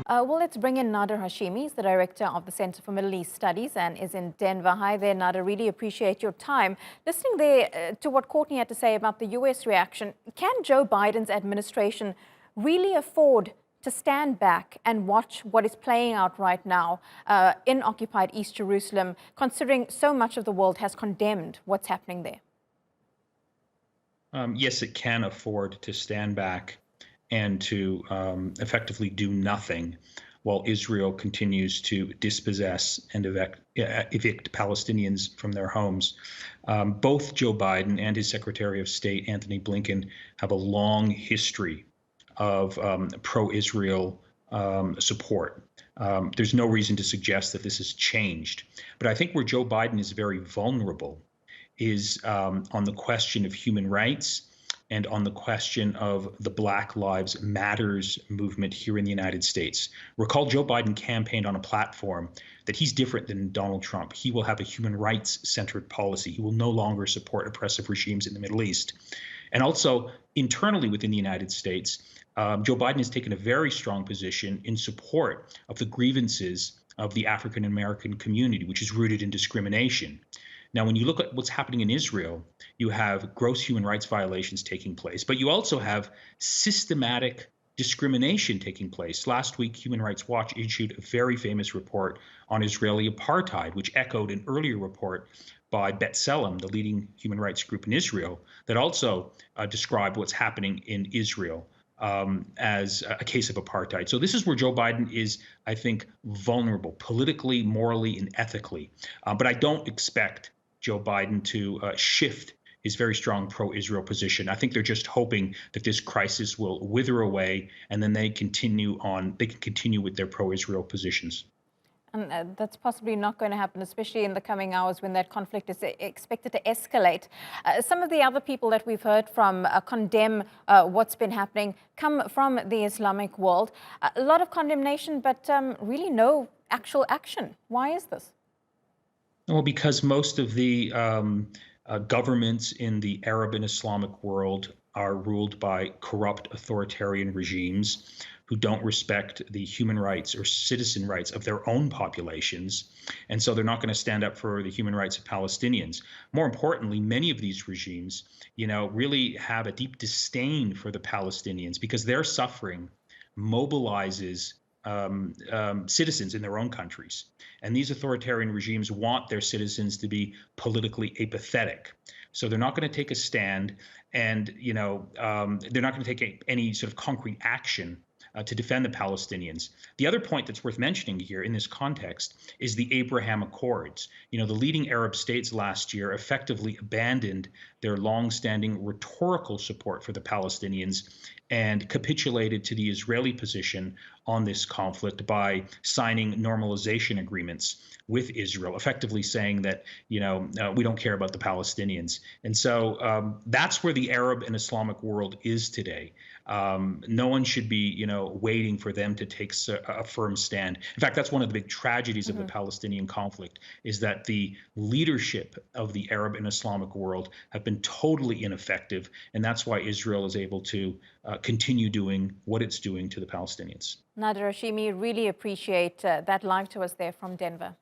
Well, let's bring in Nader Hashimi. He's the director of the Center for Middle East Studies and is in Denver. Hi there, Nader. Really appreciate your time. Listening there to what Courtney had to say about the U.S. reaction, can Joe Biden's administration really afford to stand back and watch what is playing out right now in occupied East Jerusalem, considering so much of the world has condemned what's happening there? Yes, it can afford to stand back and to effectively do nothing while Israel continues to dispossess and evict Palestinians from their homes. Both Joe Biden and his Secretary of State, Anthony Blinken, have a long history of pro-Israel support. There's no reason to suggest that this has changed. But I think where Joe Biden is very vulnerable is on the question of human rights and on the question of the Black Lives Matters movement here in the United States. Recall, Joe Biden campaigned on a platform that he's different than Donald Trump. He will have a human rights-centered policy. He will no longer support oppressive regimes in the Middle East. And also, internally within the United States, Joe Biden has taken a very strong position in support of the grievances of the African-American community, which is rooted in discrimination. Now, when you look at what's happening in Israel, you have gross human rights violations taking place, but you also have systematic discrimination taking place. Last week, Human Rights Watch issued a very famous report on Israeli apartheid, which echoed an earlier report by B'Tselem, the leading human rights group in Israel, that also described what's happening in Israel as a case of apartheid. So this is where Joe Biden is, I think, vulnerable politically, morally, and ethically. But I don't expect Joe Biden to shift his very strong pro-Israel position. I think they're just hoping that this crisis will wither away, and then they can continue with their pro-Israel positions. And that's possibly not going to happen, especially in the coming hours when that conflict is expected to escalate. Some of the other people that we've heard from condemn what's been happening come from the Islamic world. A lot of condemnation, but really no actual action. Why is this? Well, because most of the governments in the Arab and Islamic world are ruled by corrupt authoritarian regimes who don't respect the human rights or citizen rights of their own populations. And so they're not going to stand up for the human rights of Palestinians. More importantly, many of these regimes, really have a deep disdain for the Palestinians because their suffering mobilizes citizens in their own countries. And these authoritarian regimes want their citizens to be politically apathetic. So they're not going to take a stand, and they're not going to take any sort of concrete action to defend the Palestinians. The other point that's worth mentioning here in this context is the Abraham Accords. The leading Arab states last year effectively abandoned their longstanding rhetorical support for the Palestinians and capitulated to the Israeli position on this conflict by signing normalization agreements with Israel, effectively saying that, we don't care about the Palestinians. And so that's where the Arab and Islamic world is today. No one should be, waiting for them to take a firm stand. In fact, that's one of the big tragedies of the Palestinian conflict, is that the leadership of the Arab and Islamic world have been totally ineffective. And that's why Israel is able to continue doing what it's doing to the Palestinians. Nader Hashimi, really appreciate that live to us there from Denver.